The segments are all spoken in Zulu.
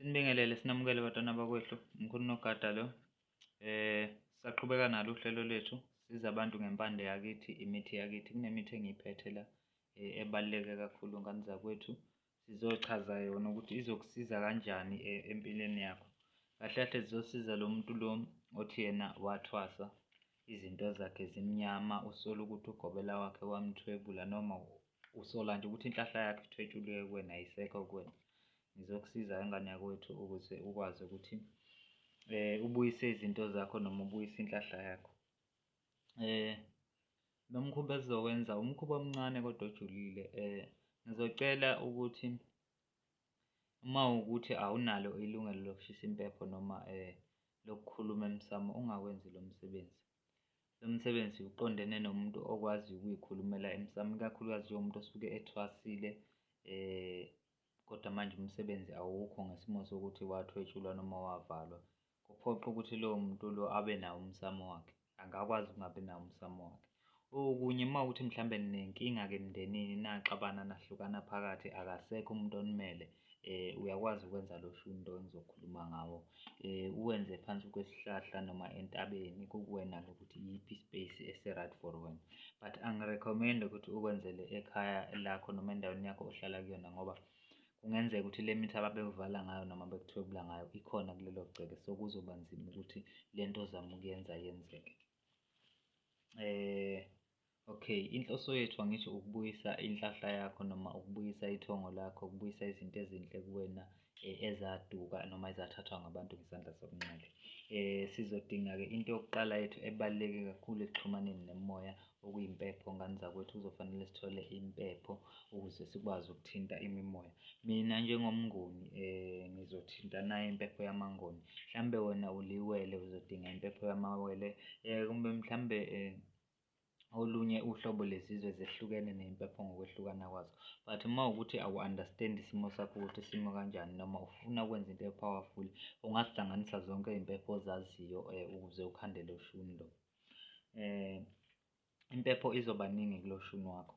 Sinibingelele sinamukele bantwana bakwethu, umkhulu nogada lo. Sisaqhubeka nalo uhlelo lethu siza abantu ngempande yakithi, imithi yakithi. Kunemithi engiyiphethe la ebaluleke kakhulu ngani zakwethu. Sizochaza yona ukuthi izokusiza kanjani empilweni yakho. Kahle kahle zizosiza lo muntu lo othi yena wathwasa izinto zakhe zimnyama, usola ukuthi ugobela wakhe wamthwebula noma usola nje ukuthi inhlahla yakhe ithwetshuliwe kuwena ayisekho kuwena. Ngizokusiza ngane yakwethu ukuze ukwazi ukuthi ubuyise izinto zakho noma ubuyise inhlahla yakho. Lo mkhuba esizokwenza umkhuba omncane kodwa ojulile. Ngizocela ukuthi uma wukuthi awunalo ilungelo lokushisa impepho noma lokukhuluma emsamo ungawenzi lo msebenzi. Lo msebenzi uqondene nomuntu okwaziyo ukuy'khulumela emsamo, ikakhulukazi njengomuntu osuke ethwasile kodwa manje umsebenzi awukho ngesimo sokuthi wathwetshulwa noma wavalwa. Kuphoqa ukuthi lowo muntu lo abe nawo umsamo wakhe, angakwazi ukungabi nawo umsamo wakhe. Okunye uma kuwukuthi mhlambe ninenkinga-ke emndenini naxabana nahlukana phakathi akasekho umuntu onimele, uyakwazi ukwenza lo shundo engizokhuluma ngawo. Uwenze phansi kwesihlahla noma entabeni, kukuwena-ke ukuthi iyiphi i-space esi-right for wena. But angirekhomende ukuthi ukwenzele ekhaya lakho noma endaweni yakho ohlala kuyona ngoba kungenzeka ukuthi le mithi ababekuvala ngayo noma bekuthwebula ngayo ikhona kulelo gceke, so kuzoba nzima ukuthi le nto ozama ukuyenza yenzeke. Okay, inhloso yethu angithi ukubuyisa inhlahla yakho noma ukubuyisa ithongo lakho, ukubuyisa izinto ezinhle kuwena ezaduka noma ezathathwa ngabantu ngesandla sokunxele. Sizodinga-ke into yokuqala yethu ebaluleke kakhulu ekuxhumaneni nemimoya okuyimpepho ngani zakwethu. Kuzofanele sithole impepho ukuze sikwazi ukuthinta imimoya. Mina njengomnguni ngizothinta nayo impepho yamangoni. Mhlambe wena uliwele uzodinga impepho yamawele, kumbe mhlambe olunye uhlobo lezizwe zehlukene ney'mpepho ngokwehlukana kwazo. But uma wukuthi awu-understand isimo sakho ukuthi simo kanjani noma ufuna ukwenza into e-powerful, ungazihlanganisa zonke iy'mpepho ozaziyo ukuze ukhande lo shundo. Impepho izoba ningi kulo shuni wakho,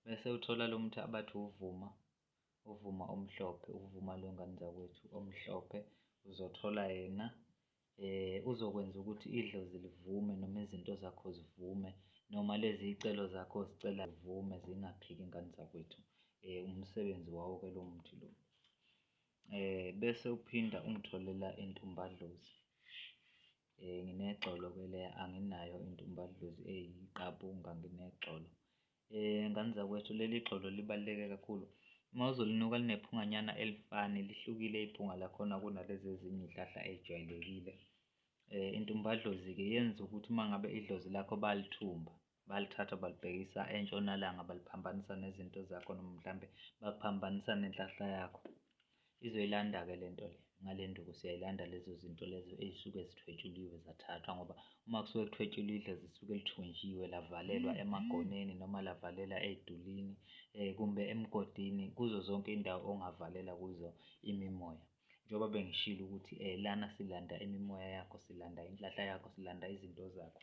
bese uthola lo muthi abathi uvuma omhlophe, uvuma lo ngani zakwethu omhlophe. Uzothola yena uzokwenza ukuthi idlozi livume noma izinto zakho zivume noma lezi iy'celo zakho ozicela zivume zingaphiki ngani zakwethu. Umsebenzi wawo-ke lo muthi lo. Bese uphinda ungitholela intumbadlozi. Nginexolo-ke leya, anginayo intumbadlozi eyiqabunga, nginexolo. Ngani zakwethu leli xolo libaluleke kakhulu. Uma uzolinuka linephunganyana elifana, lihlukile iphunga lakhona kunalezi ezinye iy'hlahla ey'jwayelekile. Intumbadlozi-ke yenza ukuthi uma ngabe idlozi lakho balithumba, balithatha balibhekisa entshonalanga, baliphambanisa nezinto zakho noma mhlambe baphambanisa nenhlahla yakho, izoyilanda-ke le nto le. Ngale nduku siyayilanda lezo zinto lezo ey'suke zithwetshuliwe zathathwa ngoba uma kusuke kuthwetshuliwe idlozi lisuke lithunjiwe lavalelwa emagoneni noma lavalela ey'dulini kumbe emgodini, kuzo zonke iy'ndawo ongavalela kuzo imimoya. Njengoba bengishilo ukuthi lana silanda imimoya yakho, silanda inhlahla yakho, silanda izinto zakho.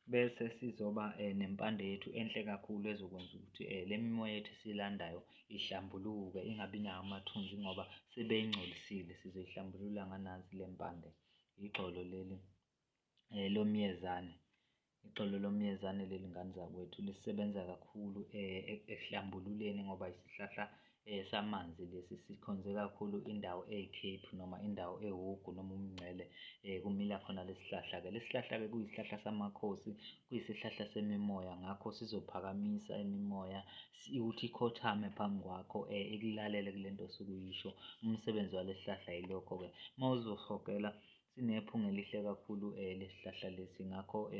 Bese sizoba nempande yethu enhle kakhulu ezokwenza ukuthi le mimoya yethu esiyilandayo ihlambuluke, ingabi nawo amathunzi ngoba sebeyingcolisile. Sizoyihlambulula nganansi le mpande. Ixolo leli lomyezane. Ixolo lomyezane leli ngani zakwethu lisebenza kakhulu ekuhlambululeni ngoba isihlahla samanzi lesi sikhonze kakhulu indawo eyi-Cape noma indawo ewugu noma umngcele kumila khona lesi sihlahla-ke. Lesi sihlahla-ke kuyisihlahla samakhosi, kuyisihlahla semimoya, ngakho sizophakamisa imimoya ukuthi ikhothame phambi kwakho ikulalele kule nto osuke uyisho. Umsebenzi walesi sihlahla yilokho-ke. Uma uzohogela sinephunga elihle kakhulu lesi sihlahla lesi, ngakho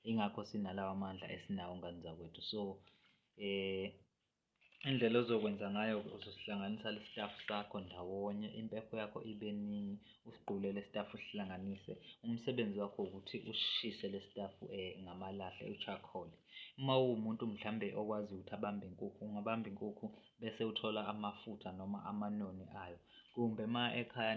ingakho sinalawa amandla esinawo ngani zakwethu. So indlela ozokwenza ngayo uzosihlanganisa le sitafu sakho ndawonye, impepho yakho ibe ningi, usiqule le sitafu usihlanganise. Umsebenzi wakho ukuthi usishise le sitafu ngamalahle, u-charcoal. Uma uwumuntu mhlambe okwazi ukuthi abambe inkukhu, ungabamba inkukhu bese uthola amafutha noma amanoni ayo. Kumbe ma ekhaya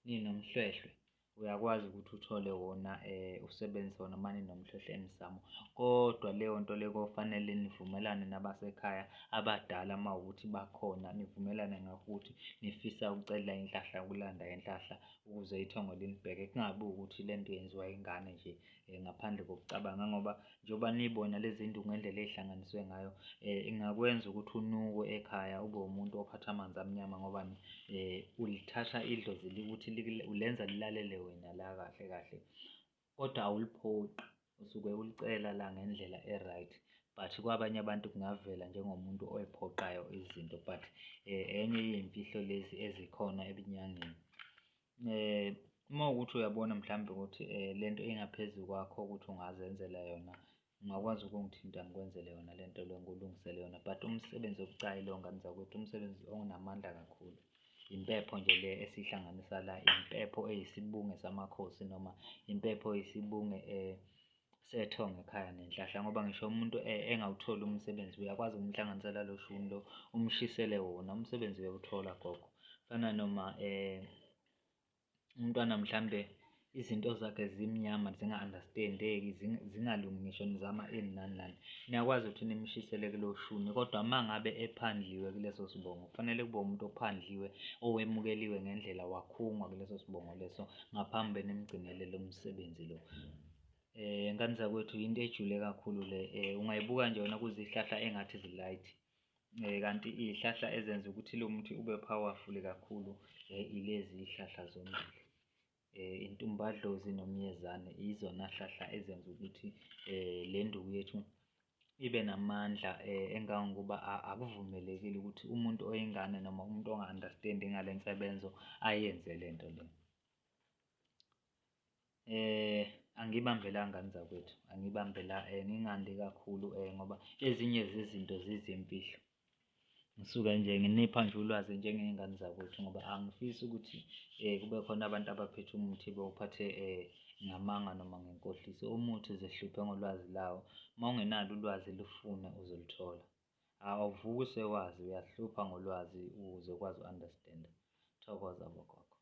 ninomhlwehlwe, uyakwazi ukuthi uthole wona usebenzise wona uma ninomhlehlo emsamo. Kodwa leyo nto leyo kofanele nivumelane nabasekhaya abadala uma wukuthi bakhona, nivumelane ngakho ukuthi nifisa ukucela inhlahla yokulanda inhlahla ukuze ithongo linibheke. Kungabi ukuthi le nto yenziwa ingane nje ngaphandle kokucabanga ngoba njengoba niy'bona lezi nduku ngendlela ey'hlanganiswe ngayo ingakwenza ukuthi unukwe ekhaya ube umuntu ophatha amanzi amnyama ngobani ulithatha idlozi ukuthi ulenza lilalele wena la kahle kahle, kodwa awuliphoqi, usuke ulicela la ngendlela e-right. But kwabanye abantu kungavela njengomuntu oy'phoqayo izinto, but enye yey'mfihlo lezi ezikhona ebunyangeni. Uma wukuthi uyabona mhlawumbe ukuthi le nto ingaphezu kwakho ukuthi ungazenzela yona, ungakwazi ukungithinta ngikwenzele yona le nto le, ngikulungisele yona. But umsebenzi obucayi lo ngani zakwethu, umsebenzi onamandla kakhulu. Impepho nje le esiyihlanganisa la, impepho eyisibunge samakhosi noma impepho eyisibunge sethonga ekhaya nenhlahla, ngoba ngisho umuntu engawutholi umsebenzi uyakwazi ukumhlanganisela lo shuni lo, umshisele wona, umsebenzi uyawuthola gogo. Kufana noma umntwana mhlambe izinto zakhe zimnyama zinga-understand-eki, zingalungi ngisho nizama ini nani nani, niyakwazi ukuthi nimshisele kulo shuni. Kodwa uma ngabe ephandliwe kuleso sibongo, kufanele kube umuntu ophandliwe, owemukeliwe ngendlela, wakhungwa kuleso sibongo leso ngaphambi nimgcinele lo msebenzi lo. Ngani zakwethu into ejule kakhulu le, ungayibuka nje wena kuzihlahla engathi zi-light kanti iy'hlahla ezenza ukuthi lo muthi ube powerful kakhulu ilezi iy'hlahla zombili. Intumbadlozi nomyezane izona hlahla ezenza ukuthi le nduku yethu ibe namandla engangokuba akuvumelekile ukuthi umuntu oyingane noma umuntu onga-understand-i ngale nsebenzo ayenze le nto le. Angibambela ngani zakwethu, angibambela ngingandi kakhulu ngoba ezinye zezinto zizimfihlo. Ngisuke nje nginipha nje ulwazi njengey'ngane zakwethu ngoba angifisi ukuthi kube khona abantu abaphethe umuthi bewuphathe ngamanga noma ngenkohliso. Umuthi zehluphe ngolwazi lawo, uma ungenalo ulwazi lufune uzolithola. Awuvuki usewazi, uyahlupha ngolwazi ukuze ukwazi u-understand-a. Thokoza bogogo.